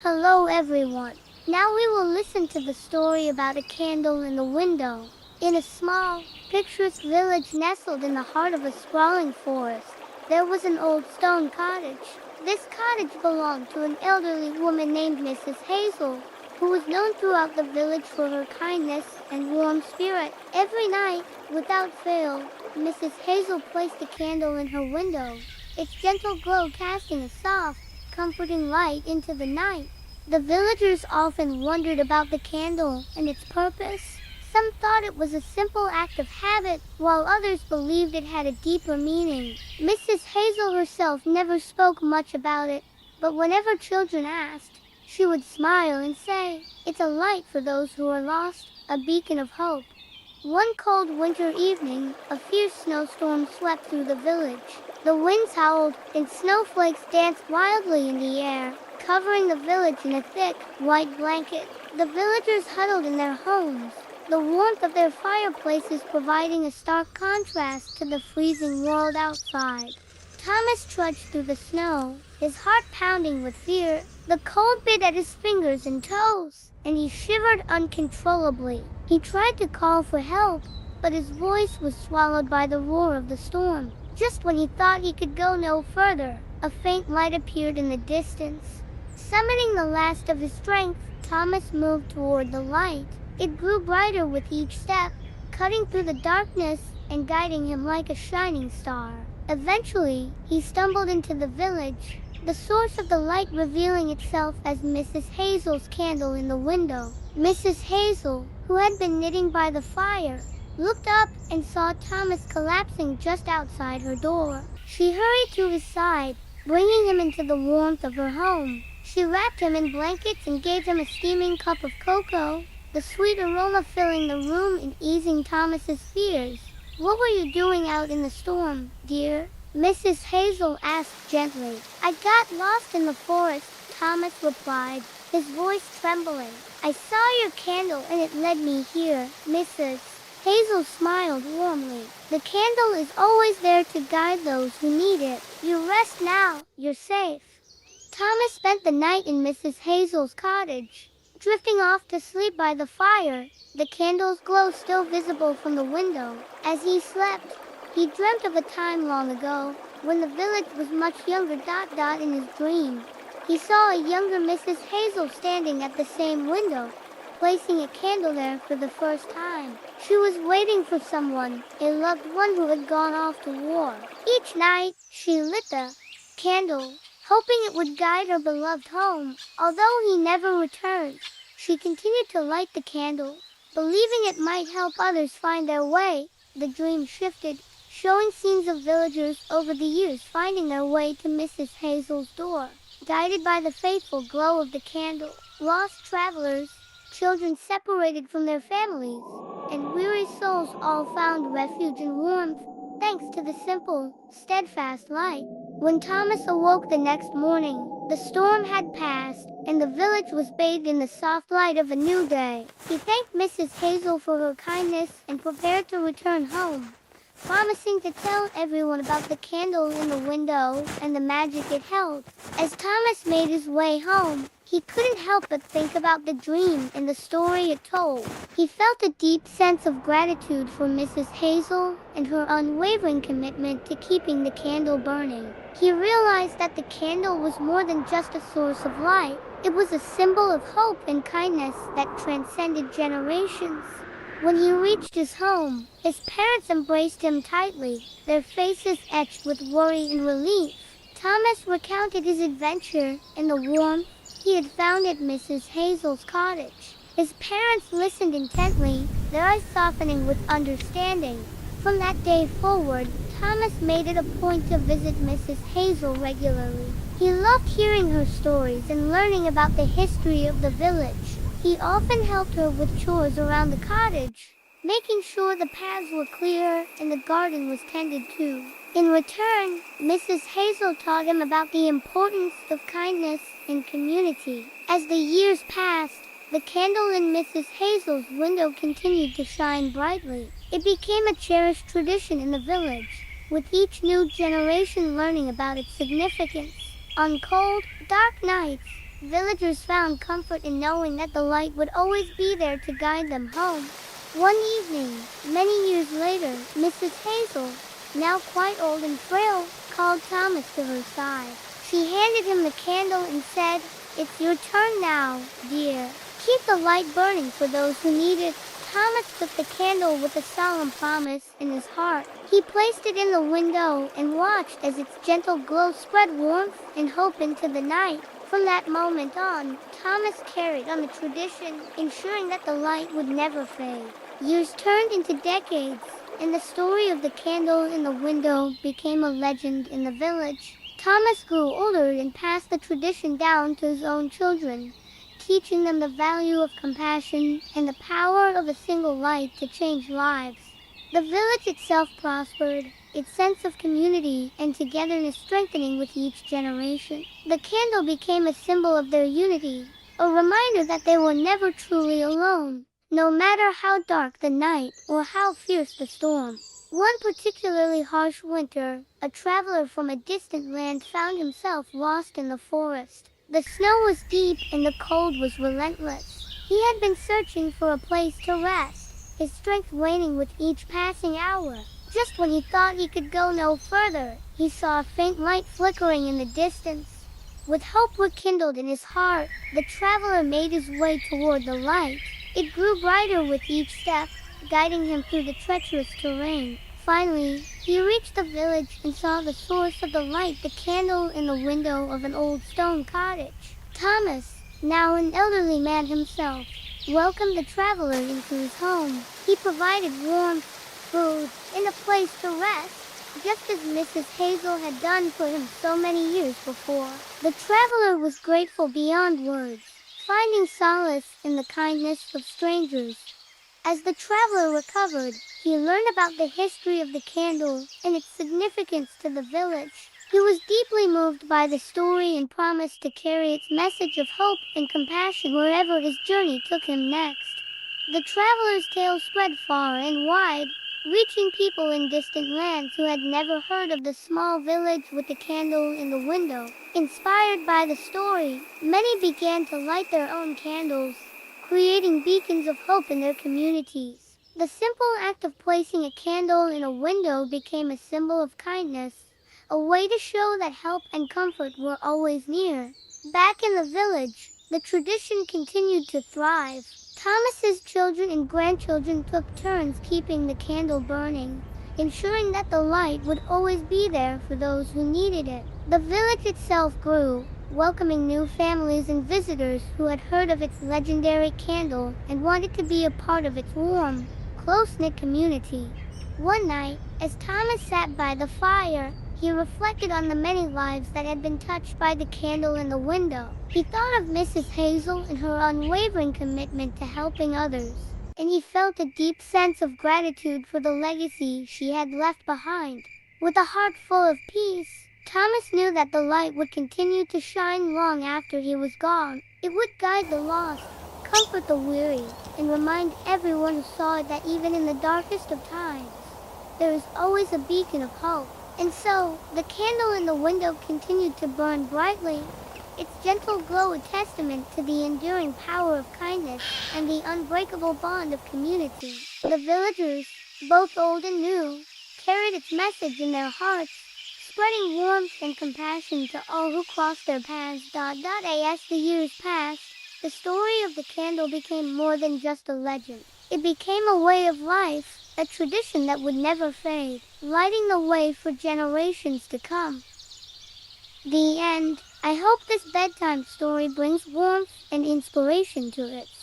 Hello everyone. Now we will listen to the story about a candle in the window. In a small, picturesque village nestled in the heart of a sprawling forest, there was an old stone cottage. This cottage belonged to an elderly woman named Mrs. Hazel, who was known throughout the village for her kindness and warm spirit. Every night, without fail, Mrs. Hazel placed a candle in her window, its gentle glow casting a soft, comforting light into the night. The villagers often wondered about the candle and its purpose. Some thought it was a simple act of habit, while others believed it had a deeper meaning. Mrs. Hazel herself never spoke much about it, but whenever children asked, she would smile and say, "It's a light for those who are lost, a beacon of hope." One cold winter evening, a fierce snowstorm swept through the village. The winds howled, and snowflakes danced wildly in the air, covering the village in a thick, white blanket. The villagers huddled in their homes, the warmth of their fireplaces providing a stark contrast to the freezing world outside. Thomas trudged through the snow, his heart pounding with fear. The cold bit at his fingers and toes, and he shivered uncontrollably. He tried to call for help, but his voice was swallowed by the roar of the storm. Just when he thought he could go no further, a faint light appeared in the distance. Summoning the last of his strength, Thomas moved toward the light. It grew brighter with each step, cutting through the darkness and guiding him like a shining star. Eventually, he stumbled into the village, the source of the light revealing itself as Mrs. Hazel's candle in the window. Mrs. Hazel, who had been knitting by the fire, looked up and saw Thomas collapsing just outside her door. She hurried to his side, bringing him into the warmth of her home. She wrapped him in blankets and gave him a steaming cup of cocoa, the sweet aroma filling the room and easing Thomas's fears. "What were you doing out in the storm, dear?" Mrs. Hazel asked gently. "I got lost in the forest," Thomas replied, his voice trembling. "I saw your candle and it led me here." Mrs. Hazel smiled warmly. "The candle is always there to guide those who need it. You rest now, you're safe." Thomas spent the night in Mrs. Hazel's cottage, drifting off to sleep by the fire, the candle's glow still visible from the window. As he slept, he dreamt of a time long ago, when the village was much younger. In his dream, he saw a younger Mrs. Hazel standing at the same window, placing a candle there for the first time. She was waiting for someone, a loved one who had gone off to war. Each night, she lit the candle, hoping it would guide her beloved home. Although he never returned, she continued to light the candle, believing it might help others find their way. The dream shifted, showing scenes of villagers over the years finding their way to Mrs. Hazel's door, guided by the faithful glow of the candle. Lost travelers, children separated from their families, and weary souls all found refuge and warmth, thanks to the simple, steadfast light. When Thomas awoke the next morning, the storm had passed, and the village was bathed in the soft light of a new day. He thanked Mrs. Hazel for her kindness and prepared to return home, promising to tell everyone about the candle in the window and the magic it held. As Thomas made his way home, he couldn't help but think about the dream and the story it told. He felt a deep sense of gratitude for Mrs. Hazel and her unwavering commitment to keeping the candle burning. He realized that the candle was more than just a source of light. It was a symbol of hope and kindness that transcended generations. When he reached his home, his parents embraced him tightly, their faces etched with worry and relief. Thomas recounted his adventure and the warmth he had found at Mrs. Hazel's cottage. His parents listened intently, their eyes softening with understanding. From that day forward, Thomas made it a point to visit Mrs. Hazel regularly. He loved hearing her stories and learning about the history of the village. He often helped her with chores around the cottage, making sure the paths were clear and the garden was tended to. In return, Mrs. Hazel taught him about the importance of kindness and community. As the years passed, the candle in Mrs. Hazel's window continued to shine brightly. It became a cherished tradition in the village, with each new generation learning about its significance. On cold, dark nights, Villagers found comfort in knowing that the light would always be there to guide them home. One evening, many years later, Mrs. Hazel, now quite old and frail, called Thomas to her side. She handed him the candle and said, "It's your turn now, dear. Keep the light burning for those who need it." Thomas took the candle with a solemn promise in his heart. He placed it in the window and watched as its gentle glow spread warmth and hope into the night. From that moment on, Thomas carried on the tradition, ensuring that the light would never fade. Years turned into decades, and the story of the candle in the window became a legend in the village. Thomas grew older and passed the tradition down to his own children, teaching them the value of compassion and the power of a single light to change lives. The village itself prospered, its sense of community and togetherness strengthening with each generation. The candle became a symbol of their unity, a reminder that they were never truly alone, no matter how dark the night or how fierce the storm. One particularly harsh winter, a traveler from a distant land found himself lost in the forest. The snow was deep and the cold was relentless. He had been searching for a place to rest, his strength waning with each passing hour. Just when he thought he could go no further, he saw a faint light flickering in the distance. With hope rekindled in his heart, the traveler made his way toward the light. It grew brighter with each step, guiding him through the treacherous terrain. Finally, he reached the village and saw the source of the light, the candle in the window of an old stone cottage. Thomas, now an elderly man himself, welcomed the traveler into his home. He provided warmth, food, and a place to rest, just as Mrs. Hazel had done for him so many years before. The traveler was grateful beyond words, finding solace in the kindness of strangers. As the traveler recovered, he learned about the history of the candle and its significance to the village. He was deeply moved by the story and promised to carry its message of hope and compassion wherever his journey took him next. The traveler's tale spread far and wide, reaching people in distant lands who had never heard of the small village with the candle in the window. Inspired by the story, many began to light their own candles, creating beacons of hope in their communities. The simple act of placing a candle in a window became a symbol of kindness, a way to show that help and comfort were always near. Back in the village, the tradition continued to thrive. Thomas's children and grandchildren took turns keeping the candle burning, ensuring that the light would always be there for those who needed it. The village itself grew, welcoming new families and visitors who had heard of its legendary candle and wanted to be a part of its warm, close-knit community. One night, as Thomas sat by the fire, he reflected on the many lives that had been touched by the candle in the window. He thought of Mrs. Hazel and her unwavering commitment to helping others, and he felt a deep sense of gratitude for the legacy she had left behind. With a heart full of peace, Thomas knew that the light would continue to shine long after he was gone. It would guide the lost, comfort the weary, and remind everyone who saw it that even in the darkest of times, there is always a beacon of hope. And so, the candle in the window continued to burn brightly, its gentle glow a testament to the enduring power of kindness and the unbreakable bond of community. The villagers, both old and new, carried its message in their hearts, spreading warmth and compassion to all who crossed their paths. As the years passed, the story of the candle became more than just a legend. It became a way of life, a tradition that would never fade, lighting the way for generations to come. The end. I hope this bedtime story brings warmth and inspiration to its